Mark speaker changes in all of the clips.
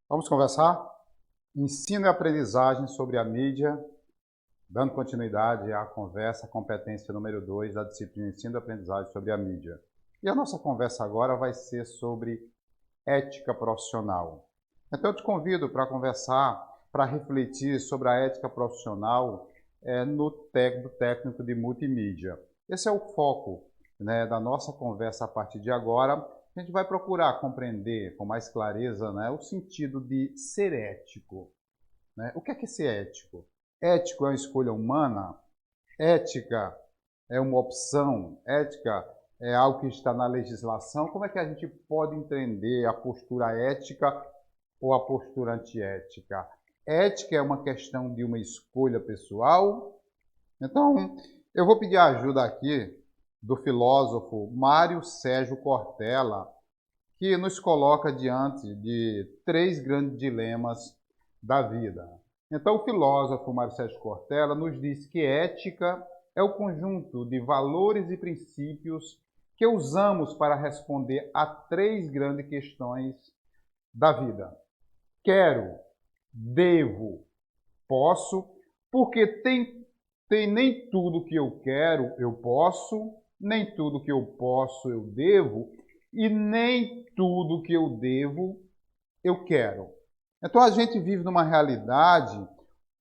Speaker 1: Vamos conversar? Ensino e aprendizagem sobre a mídia, dando continuidade à conversa, competência número 2 da disciplina Ensino e aprendizagem sobre a mídia. E a nossa conversa agora vai ser sobre ética profissional. Então eu te convido para conversar, para refletir sobre a ética profissional no técnico de multimídia. Esse é o foco, da nossa conversa a partir de agora. A gente vai procurar compreender com mais clareza, o sentido de ser ético. O que é ser ético? Ético é uma escolha humana? Ética é uma opção? Ética é algo que está na legislação? Como é que a gente pode entender a postura ética ou a postura antiética? Ética é uma questão de uma escolha pessoal? Então, eu vou pedir a ajuda aqui do filósofo Mário Sérgio Cortella, que nos coloca diante de 3 grandes dilemas da vida. Então, o filósofo Mário Sérgio Cortella nos diz que ética é o conjunto de valores e princípios que usamos para responder a 3 grandes questões da vida. Quero, devo, posso, porque tem nem tudo que eu quero eu posso, nem tudo que eu posso eu devo, e nem tudo que eu devo eu quero. Então a gente vive numa realidade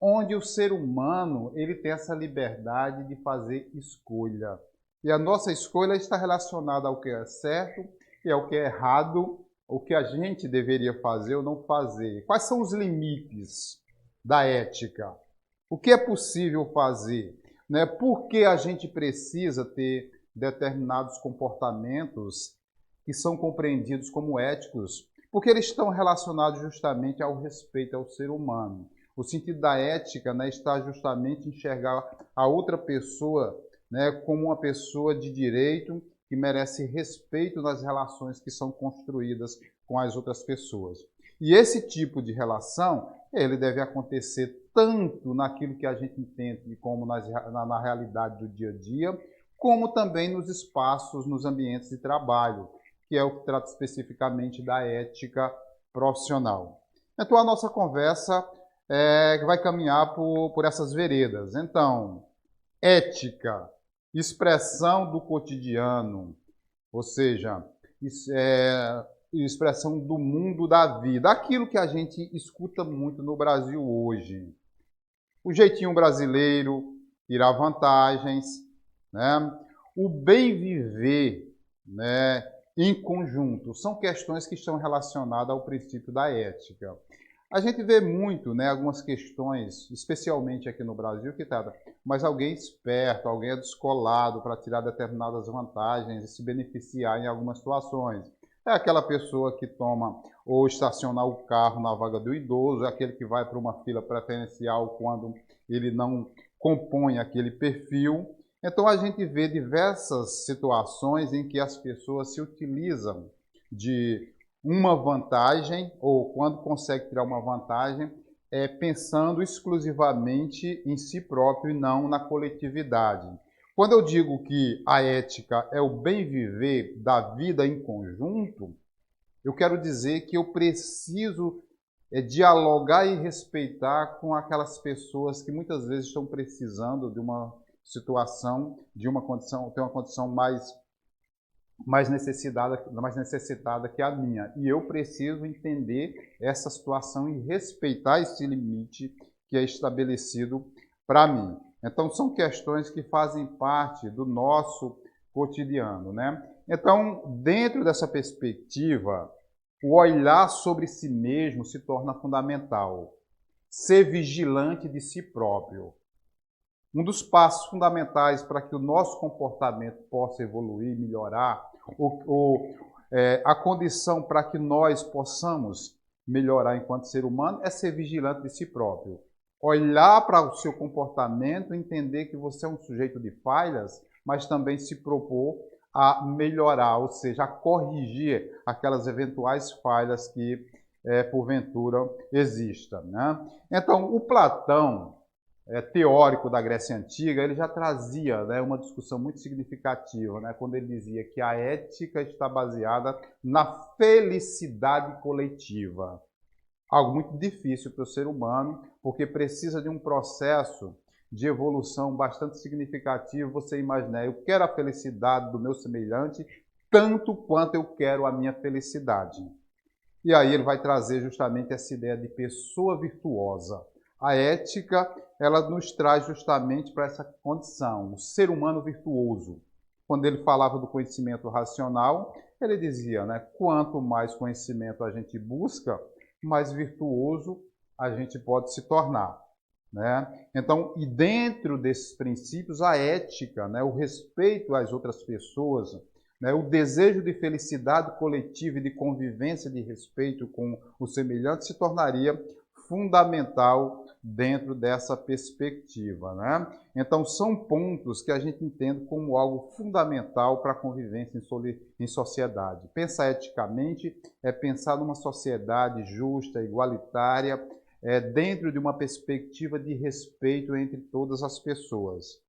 Speaker 1: onde o ser humano ele tem essa liberdade de fazer escolha. E a nossa escolha está relacionada ao que é certo e ao que é errado, o que a gente deveria fazer ou não fazer. Quais são os limites da ética? O que é possível fazer? Por que a gente precisa ter determinados comportamentos que são compreendidos como éticos? Porque eles estão relacionados justamente ao respeito ao ser humano. O sentido da ética está justamente em enxergar a outra pessoa como uma pessoa de direito que merece respeito nas relações que são construídas com as outras pessoas. E esse tipo de relação, ele deve acontecer tanto naquilo que a gente entende como na realidade do dia a dia, como também nos espaços, nos ambientes de trabalho, que é o que trata especificamente da ética profissional. Então, a nossa conversa vai caminhar por essas veredas. Então, ética, expressão do cotidiano, ou seja, expressão do mundo da vida, aquilo que a gente escuta muito no Brasil hoje. O jeitinho brasileiro, tirar vantagens, o bem viver, em conjunto, são questões que estão relacionadas ao princípio da ética. A gente vê muito, algumas questões, especialmente aqui no Brasil, que trata, mas alguém esperto, alguém descolado para tirar determinadas vantagens e se beneficiar em algumas situações. É aquela pessoa que toma ou estacionar o carro na vaga do idoso, é aquele que vai para uma fila preferencial quando ele não compõe aquele perfil. Então a gente vê diversas situações em que as pessoas se utilizam de uma vantagem, ou quando consegue tirar uma vantagem, pensando exclusivamente em si próprio e não na coletividade. Quando eu digo que a ética é o bem viver da vida em conjunto, eu quero dizer que eu preciso dialogar e respeitar com aquelas pessoas que muitas vezes estão precisando de uma situação, de uma condição, ter uma condição mais necessitada que a minha. E eu preciso entender essa situação e respeitar esse limite que é estabelecido para mim. Então, são questões que fazem parte do nosso cotidiano, Então, dentro dessa perspectiva, o olhar sobre si mesmo se torna fundamental. Ser vigilante de si próprio. Um dos passos fundamentais para que o nosso comportamento possa evoluir, melhorar, a condição para que nós possamos melhorar enquanto ser humano é ser vigilante de si próprio. Olhar para o seu comportamento, entender que você é um sujeito de falhas, mas também se propor a melhorar, ou seja, a corrigir aquelas eventuais falhas que, porventura, existam. Então, o Platão, teórico da Grécia Antiga, ele já trazia uma discussão muito significativa, quando ele dizia que a ética está baseada na felicidade coletiva. algo muito difícil para o ser humano, porque precisa de um processo de evolução bastante significativo. Você imaginar, eu quero a felicidade do meu semelhante tanto quanto eu quero a minha felicidade. E aí ele vai trazer justamente essa ideia de pessoa virtuosa. A ética, ela nos traz justamente para essa condição, o ser humano virtuoso. Quando ele falava do conhecimento racional, ele dizia, né, quanto mais conhecimento a gente busca, mais virtuoso a gente pode se tornar. Né? Então, e dentro desses princípios, a ética, né, o respeito às outras pessoas, né, o desejo de felicidade coletiva e de convivência de respeito com o semelhante se tornaria fundamental dentro dessa perspectiva. Né? Então, são pontos que a gente entende como algo fundamental para a convivência em sociedade. Pensar eticamente é pensar numa sociedade justa, igualitária, dentro de uma perspectiva de respeito entre todas as pessoas.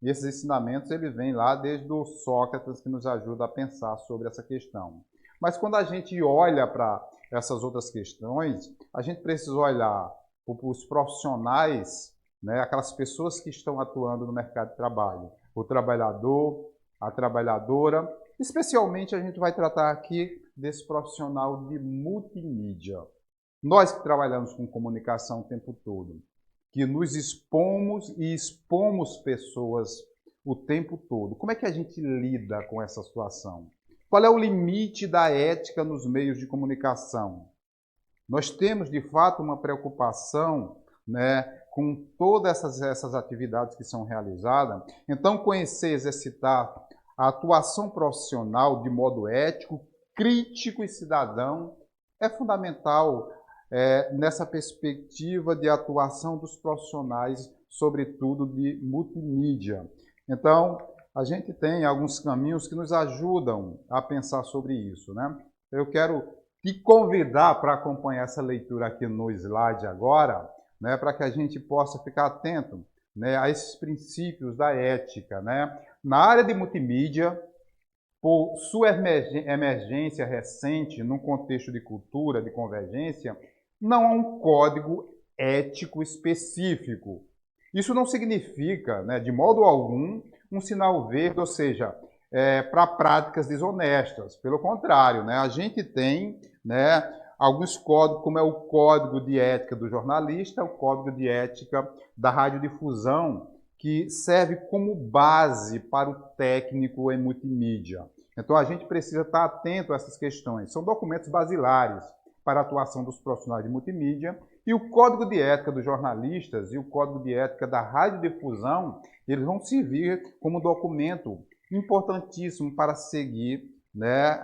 Speaker 1: E esses ensinamentos eles vêm lá desde o Sócrates, que nos ajuda a pensar sobre essa questão. Mas quando a gente olha para essas outras questões, a gente precisa olhar para os profissionais, né, aquelas pessoas que estão atuando no mercado de trabalho, o trabalhador, a trabalhadora. Especialmente a gente vai tratar aqui desse profissional de multimídia. Nós que trabalhamos com comunicação o tempo todo, que nos expomos e expomos pessoas o tempo todo, como é que a gente lida com essa situação? Qual é o limite da ética nos meios de comunicação? Nós temos, de fato, uma preocupação, né, com todas essas atividades que são realizadas. Então, conhecer e exercitar a atuação profissional de modo ético, crítico e cidadão é fundamental nessa perspectiva de atuação dos profissionais, sobretudo de multimídia. Então, a gente tem alguns caminhos que nos ajudam a pensar sobre isso, né? Eu quero te convidar para acompanhar essa leitura aqui no slide agora, né, para que a gente possa ficar atento, né, a esses princípios da ética, né? Na área de multimídia, por sua emergência recente, num contexto de cultura, de convergência, não há um código ético específico. Isso não significa, né, de modo algum, um sinal verde, ou seja, para práticas desonestas. Pelo contrário, né, a gente tem, né, alguns códigos, como é o Código de Ética do Jornalista, o Código de Ética da Radiodifusão, que serve como base para o técnico em multimídia. Então, a gente precisa estar atento a essas questões. São documentos basilares para a atuação dos profissionais de multimídia, e o Código de Ética dos Jornalistas e o Código de Ética da Radiodifusão, eles vão servir como documento importantíssimo para seguir, né,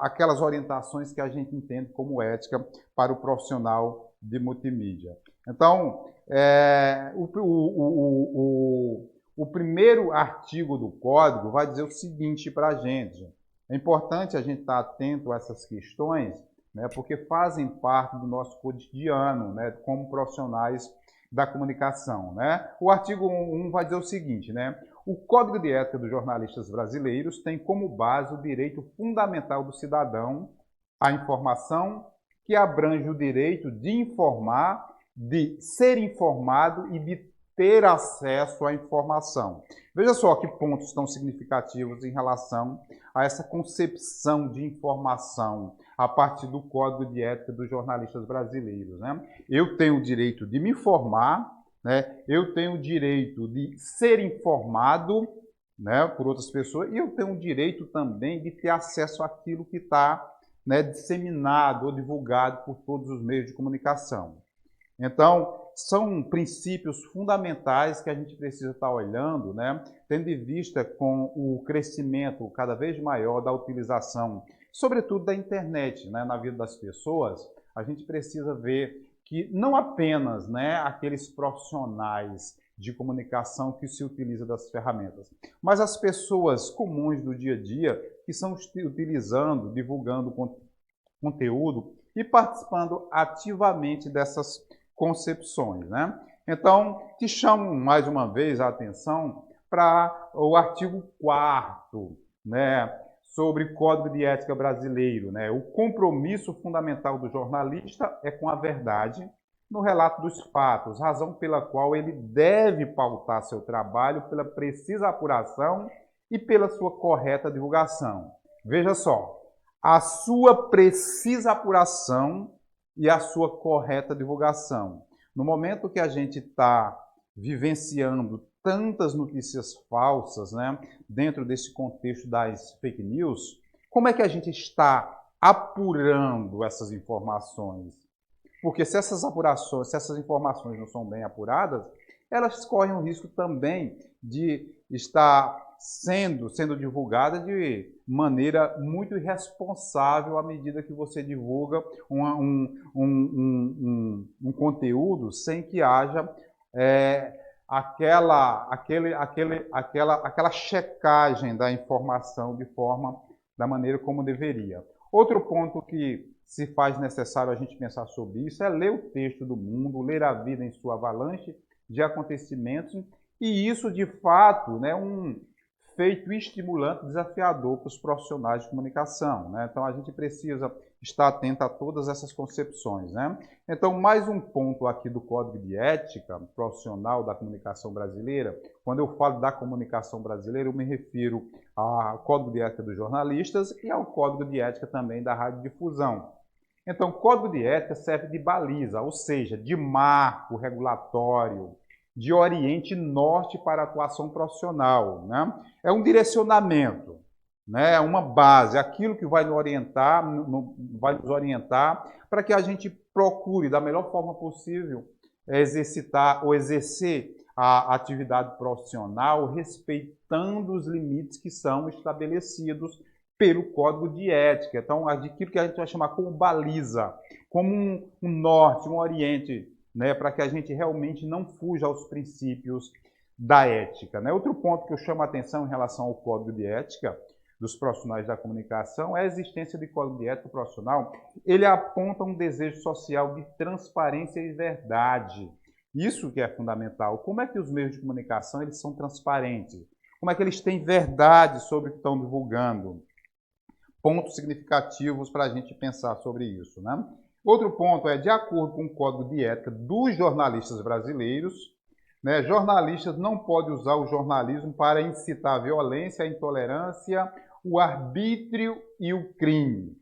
Speaker 1: aquelas orientações que a gente entende como ética para o profissional de multimídia. Então, o primeiro artigo do Código vai dizer o seguinte para a gente. É importante a gente estar atento a essas questões, né, porque fazem parte do nosso cotidiano, né, como profissionais da comunicação. Né? O artigo 1 vai dizer o seguinte, né? O Código de Ética dos Jornalistas Brasileiros tem como base o direito fundamental do cidadão à informação, que abrange o direito de informar, de ser informado e de ter acesso à informação. Veja só que pontos tão significativos em relação a essa concepção de informação a partir do Código de Ética dos Jornalistas Brasileiros. Né? Eu tenho o direito de me informar, né? Eu tenho o direito de ser informado, né, por outras pessoas, e eu tenho o direito também de ter acesso àquilo que está, né, disseminado ou divulgado por todos os meios de comunicação. Então, são princípios fundamentais que a gente precisa estar olhando, né, tendo em vista com o crescimento cada vez maior da utilização, sobretudo da internet, né, na vida das pessoas. A gente precisa ver que não apenas, né, aqueles profissionais de comunicação que se utilizam das ferramentas, mas as pessoas comuns do dia a dia que estão utilizando, divulgando conteúdo e participando ativamente dessas concepções. Né? Então, te chamo mais uma vez a atenção para o artigo 4º, né, sobre Código de Ética brasileiro, né? O compromisso fundamental do jornalista é com a verdade no relato dos fatos, razão pela qual ele deve pautar seu trabalho pela precisa apuração e pela sua correta divulgação. Veja só, a sua precisa apuração e a sua correta divulgação. No momento que a gente está vivenciando tantas notícias falsas, né, dentro desse contexto das fake news, como é que a gente está apurando essas informações? Porque se essas informações não são bem apuradas, elas correm o risco também de estar sendo divulgada de maneira muito irresponsável à medida que você divulga um conteúdo sem que haja aquela checagem da informação da maneira como deveria. Outro ponto que se faz necessário a gente pensar sobre isso é ler o texto do mundo, ler a vida em sua avalanche de acontecimentos, e isso, de fato, é um feito estimulante, desafiador para os profissionais de comunicação, né? Então, a gente precisa estar atento a todas essas concepções, né? Então, mais um ponto aqui do Código de Ética Profissional da Comunicação Brasileira. Quando eu falo da comunicação brasileira, eu me refiro ao Código de Ética dos jornalistas e ao Código de Ética também da radiodifusão. Então, o Código de Ética serve de baliza, ou seja, de marco regulatório, de oriente norte para a atuação profissional, né? É um direcionamento, né? Uma base, aquilo que vai nos orientar para que a gente procure, da melhor forma possível, exercitar ou exercer a atividade profissional respeitando os limites que são estabelecidos pelo Código de Ética. Então, aquilo que a gente vai chamar como baliza, como um norte, um oriente, né, para que a gente realmente não fuja aos princípios da ética, né? Outro ponto que eu chamo a atenção em relação ao Código de Ética dos profissionais da comunicação é a existência de Código de Ética profissional. Ele aponta um desejo social de transparência e verdade. Isso que é fundamental. Como é que os meios de comunicação eles são transparentes? Como é que eles têm verdade sobre o que estão divulgando? Pontos significativos para a gente pensar sobre isso, né? Outro ponto é, de acordo com o Código de Ética dos jornalistas brasileiros, né, jornalistas não podem usar o jornalismo para incitar a violência, a intolerância, o arbítrio e o crime.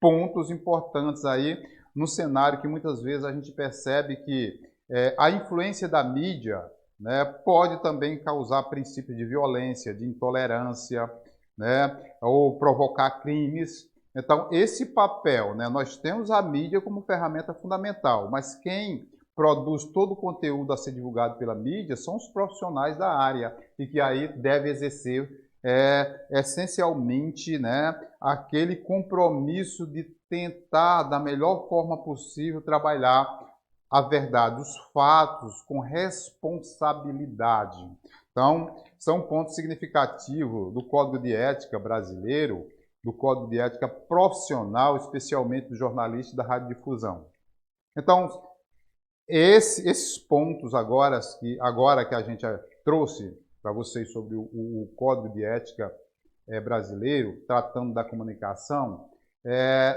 Speaker 1: Pontos importantes aí no cenário que muitas vezes a gente percebe que a influência da mídia, né, pode também causar princípios de violência, de intolerância, né, ou provocar crimes. Então, esse papel, né, nós temos a mídia como ferramenta fundamental, mas quem produz todo o conteúdo a ser divulgado pela mídia são os profissionais da área e que aí deve exercer essencialmente, né, aquele compromisso de tentar, da melhor forma possível, trabalhar a verdade, os fatos com responsabilidade. Então, são pontos significativos do Código de Ética brasileiro, do Código de Ética profissional, especialmente do jornalista da radiodifusão. Então, esses pontos agora que a gente trouxe para vocês sobre o Código de Ética brasileiro, tratando da comunicação,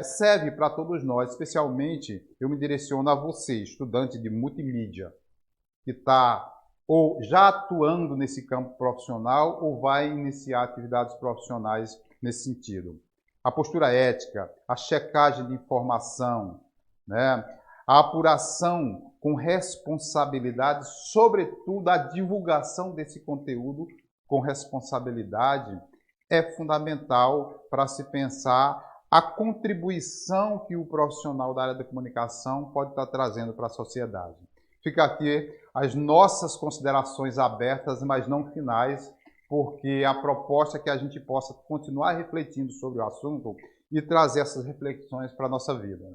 Speaker 1: serve para todos nós, especialmente eu me direciono a você, estudante de multimídia, que está ou já atuando nesse campo profissional ou vai iniciar atividades profissionais nesse sentido. A postura ética, a checagem de informação, né? A apuração com responsabilidade, sobretudo a divulgação desse conteúdo com responsabilidade, é fundamental para se pensar a contribuição que o profissional da área da comunicação pode estar trazendo para a sociedade. Fica aqui as nossas considerações abertas, mas não finais, porque a proposta é que a gente possa continuar refletindo sobre o assunto e trazer essas reflexões para a nossa vida.